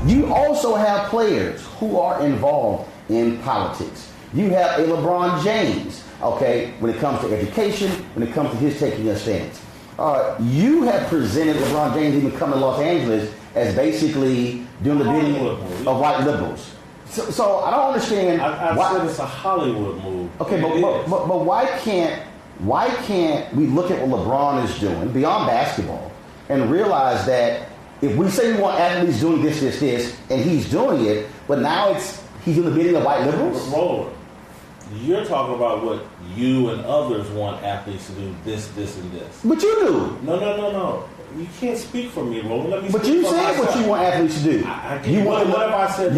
You also have players who are involved in politics. You have a LeBron James, okay, when it comes to education, when it comes to his taking a stance. You have presented LeBron James even coming to Los Angeles as basically doing the bidding of white liberals. So I don't understand. I said it's a Hollywood move. Okay, but why can't we look at what LeBron is doing beyond basketball and realize that if we say we want athletes doing this, and he's doing it, but now he's doing the bidding of white liberals? Roland, you're talking about what you and others want athletes to do, this, and this. But you do. No. You can't speak for me, Roland. Let me but you said what you want athletes to do. What have I said?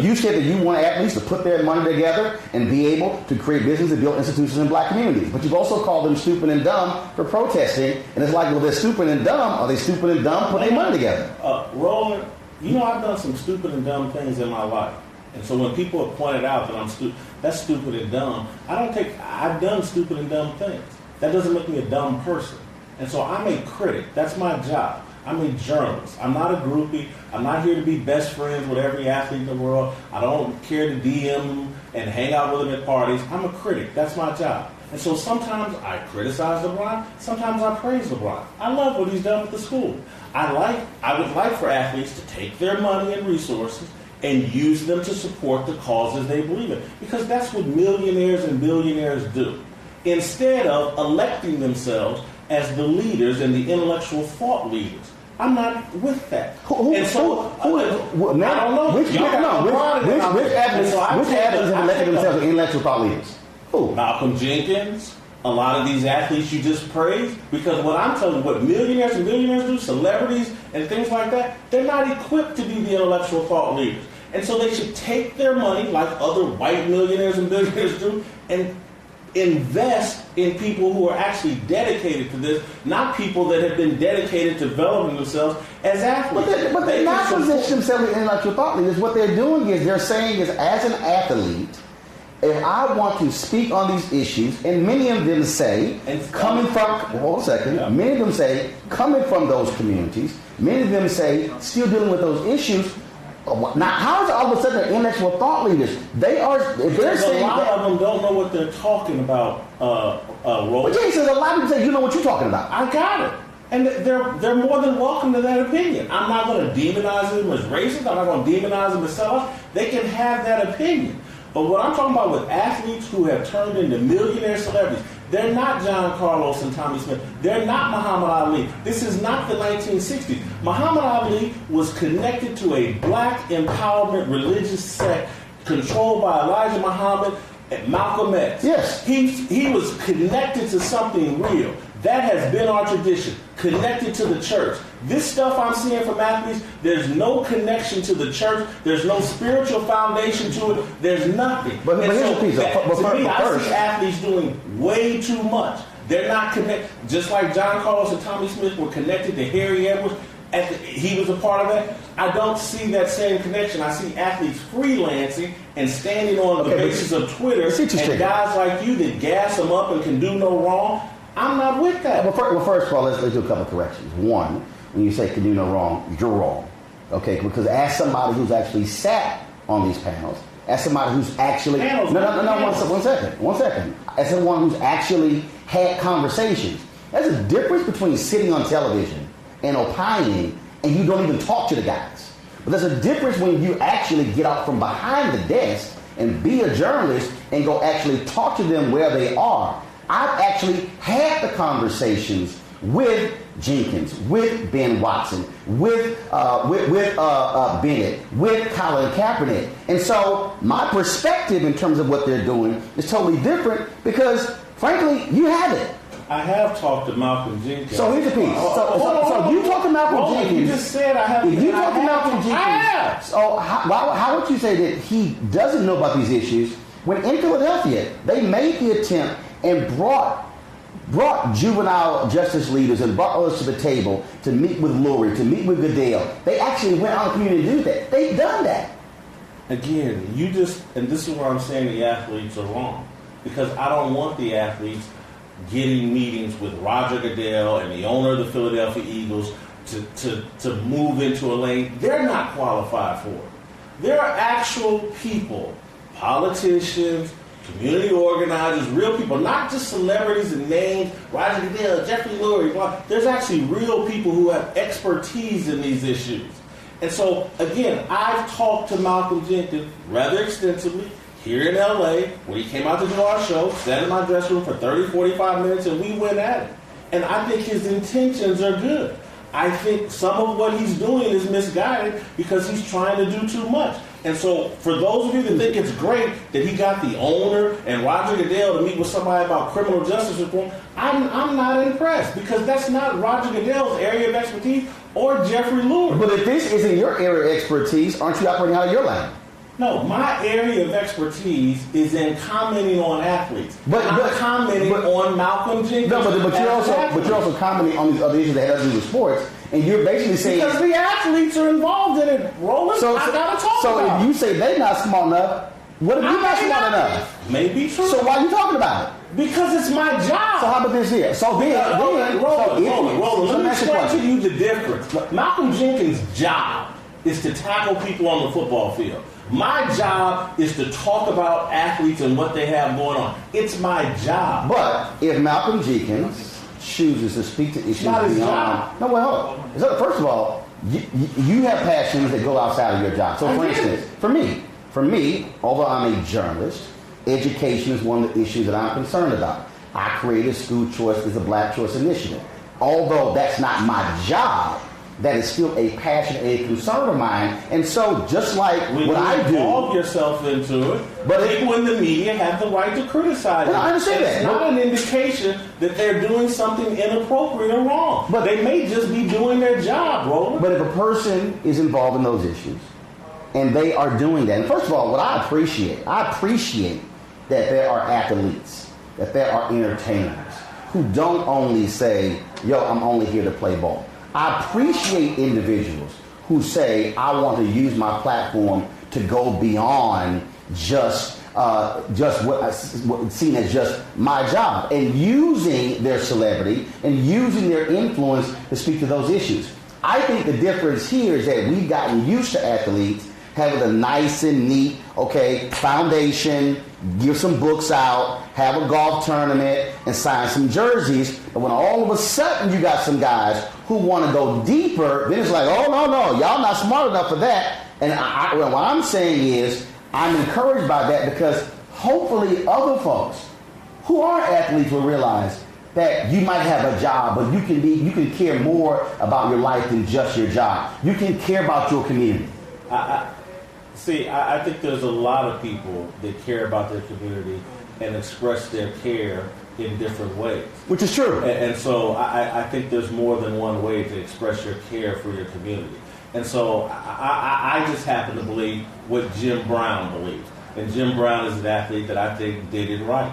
You said that you want athletes to put their money together and be able to create business and build institutions in black communities. But you've also called them stupid and dumb for protesting. And it's like, well, they're stupid and dumb. Are they stupid and dumb? Put their money together. Roland, I've done some stupid and dumb things in my life. And so when people have pointed out that I'm that's stupid and dumb, I've done stupid and dumb things. That doesn't make me a dumb person. And so I'm a critic. That's my job. I'm a journalist. I'm not a groupie. I'm not here to be best friends with every athlete in the world. I don't care to DM them and hang out with them at parties. I'm a critic. That's my job. And so sometimes I criticize LeBron. Sometimes I praise LeBron. I love what he's done with the school. I would like for athletes to take their money and resources and use them to support the causes they believe in. Because that's what millionaires and billionaires do. Instead of electing themselves as the leaders and the intellectual thought leaders. I'm not with that. I don't know. Which athletes have elected themselves as intellectual thought leaders? Who? Malcolm Jenkins, a lot of these athletes you just praised, because what I'm telling you, what millionaires and billionaires do, celebrities and things like that, they're not equipped to be the intellectual thought leaders. And so they should take their money, like other white millionaires and billionaires do, and invest in people who are actually dedicated to this, not people that have been dedicated to developing themselves as athletes. But they're not positioning themselves as intellectual thought leaders. What they're doing is they're saying is, as an athlete, if I want to speak on these issues, and many of them say, coming from those communities, many of them say, still dealing with those issues. Now, how is it all of a sudden they're intellectual thought leaders? They're saying a lot of them don't know what they're talking about. But Jay says a lot of them say, you know what you're talking about. I got it. And they're more than welcome to that opinion. I'm not going to demonize them as racist. I'm not going to demonize them as sellouts. They can have that opinion. But what I'm talking about with athletes who have turned into millionaire celebrities, they're not John Carlos and Tommy Smith. They're not Muhammad Ali. This is not the 1960s. Muhammad Ali was connected to a black empowerment religious sect controlled by Elijah Muhammad and Malcolm X. Yes. He was connected to something real. That has been our tradition, connected to the church. This stuff I'm seeing from athletes, there's no connection to the church. There's no spiritual foundation to it. There's nothing. But here's the piece. I see athletes doing way too much. They're not connected. Just like John Carlos and Tommy Smith were connected to Harry Edwards. He was a part of that. I don't see that same connection. I see athletes freelancing and standing on the basis of Twitter and guys like you that gas them up and can do no wrong. I'm not with that. Well, first of all, let's do a couple of corrections. One, when you say can do no wrong, you're wrong. Okay, because as somebody who's actually sat on these panels, as somebody who's actually... One second. As someone who's actually had conversations, there's a difference between sitting on television and opining and you don't even talk to the guys. But there's a difference when you actually get out from behind the desk and be a journalist and go actually talk to them where they are. I've actually had the conversations with Jenkins, with Ben Watson, with Bennett, with Colin Kaepernick. And so my perspective in terms of what they're doing is totally different because, frankly, you haven't. I have talked to Malcolm Jenkins. So here's the piece. So you talk to Malcolm Jenkins. You just said I have. If you talk to Malcolm Jenkins, I have. So how would you say that he doesn't know about these issues when in Philadelphia they made the attempt and brought juvenile justice leaders and brought others to the table to meet with Lurie, to meet with Goodell. They actually went out in the community to do that. They've done that. Again, and this is where I'm saying the athletes are wrong. Because I don't want the athletes getting meetings with Roger Goodell and the owner of the Philadelphia Eagles to move into a lane they're not qualified for. There are actual people, politicians, community organizers, real people, not just celebrities and names, Roger Goodell, Jeffrey Lurie, blah. There's actually real people who have expertise in these issues. And so, again, I've talked to Malcolm Jenkins rather extensively here in LA when he came out to do our show, sat in my dressing room for 30, 45 minutes, and we went at it. And I think his intentions are good. I think some of what he's doing is misguided because he's trying to do too much. And so for those of you that think it's great that he got the owner and Roger Goodell to meet with somebody about criminal justice reform, I'm not impressed because that's not Roger Goodell's area of expertise or Jeffrey Lurie. But if this isn't your area of expertise, aren't you operating out of your lane? No, my area of expertise is in commenting on athletes. But commenting on Malcolm Jenkins. No, but you're also commenting on these other issues that have to do with sports, and you're basically saying because the athletes are involved in it, Roland. I gotta talk about. So if you say they're not smart enough, what if you're not smart enough? Maybe true. So why are you talking about it? Because it's my job. So how about this here? So Roland, let me explain to you the difference. Malcolm Jenkins' job is to tackle people on the football field. My job is to talk about athletes and what they have going on. It's my job. But if Malcolm Jenkins chooses to speak to issues not his beyond... job. No, well, first of all, you have passions that go outside of your job. So for instance, for me, although I'm a journalist, education is one of the issues that I'm concerned about. I created School Choice as a Black Choice Initiative. Although that's not my job, that is still a passion and a concern of mine. And so just like when what I do... involve yourself into it, but people in the media have the right to criticize it. I understand that. It's not an indication that they're doing something inappropriate or wrong. But they may just be doing their job, Roland. But if a person is involved in those issues, and they are doing that, and first of all, what I appreciate that there are athletes, that there are entertainers who don't only say, yo, I'm only here to play ball. I appreciate individuals who say, I want to use my platform to go beyond just what's seen as just my job, and using their celebrity and using their influence to speak to those issues. I think the difference here is that we've gotten used to athletes having a nice and neat, foundation, give some books out, have a golf tournament, and sign some jerseys. But when all of a sudden you got some guys who want to go deeper, then it's like, oh, no, y'all not smart enough for that. And what I'm saying is, I'm encouraged by that because hopefully other folks who are athletes will realize that you might have a job, but you can care more about your life than just your job. You can care about your community. I think there's a lot of people that care about their community and express their care in different ways. Which is true. And so I think there's more than one way to express your care for your community. And so I just happen to believe what Jim Brown believes. And Jim Brown is an athlete that I think did it right.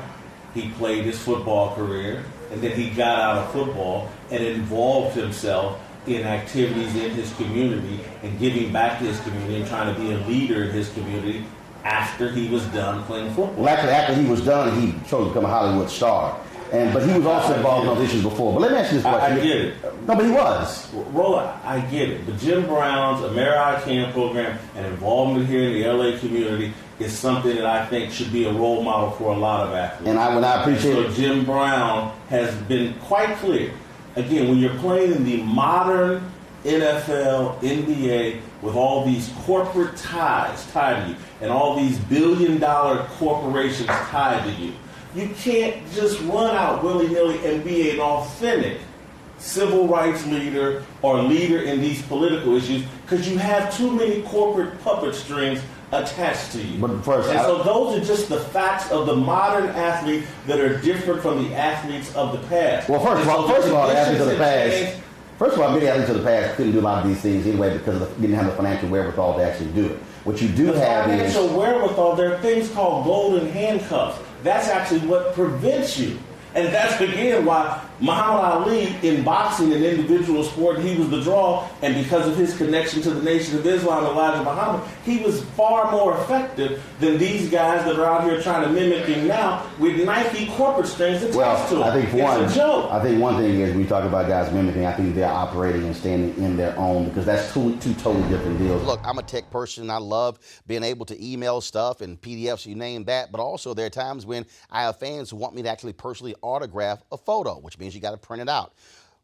He played his football career, and then he got out of football and involved himself in activities in his community and giving back to his community and trying to be a leader in his community after he was done playing football. Well, actually, after he was done, he chose to become a Hollywood star. But he was also involved in those issues before. But let me ask you this question. I get it. No, but he was. Roland, I get it. But Jim Brown's AmeriCAN program and involvement here in the LA community is something that I think should be a role model for a lot of athletes. And I appreciate it. So Jim Brown has been quite clear. Again, when you're playing in the modern NFL, NBA, with all these corporate ties tied to you and all these billion-dollar corporations tied to you, you can't just run out willy-nilly and be an authentic civil rights leader or leader in these political issues because you have too many corporate puppet strings attached to you. But first, so those are just the facts of the modern athlete that are different from the athletes of the past. Well, first of all, the athletes of the past. First of all, many athletes of the past couldn't do a lot of these things anyway because they didn't have the financial wherewithal to actually do it. What you do have is financial wherewithal. There are things called golden handcuffs. That's actually what prevents you. And that's again why Muhammad Ali in boxing, an individual sport, he was the draw, and because of his connection to the Nation of Islam, Elijah Muhammad, he was far more effective than these guys that are out here trying to mimic him now with Nike corporate strings attached to it. I think it's a joke. I think one thing is when you talk about guys mimicking, I think they're operating and standing in their own, because that's two totally different deals. Look, I'm a tech person. I love being able to email stuff and PDFs, you name that, but also there are times when I have fans who want me to actually personally autograph a photo, which means you got to print it out.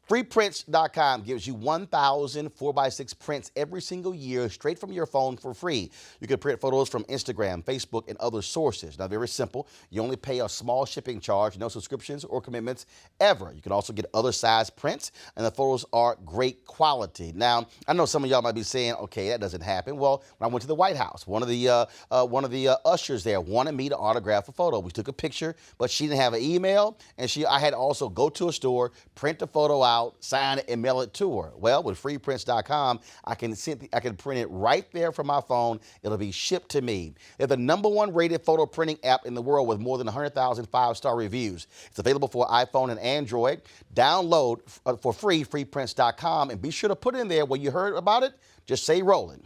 Freeprints.com gives you 1,000 4x6 prints every single year straight from your phone for free. You can print photos from Instagram, Facebook, and other sources. Now, very simple. You only pay a small shipping charge, no subscriptions or commitments ever. You can also get other size prints, and the photos are great quality. Now, I know some of y'all might be saying, okay, that doesn't happen. Well, when I went to the White House, one of the ushers there wanted me to autograph a photo. We took a picture, but she didn't have an email, and I had to also go to a store, print the photo out, sign it, and mail it to her. Well, with freeprints.com, I can print it right there from my phone. It'll be shipped to me. They're the #1 rated photo printing app in the world with more than 100,000 5-star reviews. It's available for iPhone and Android. Download for free freeprints.com, and be sure to put in there when you heard about it. Just say Roland.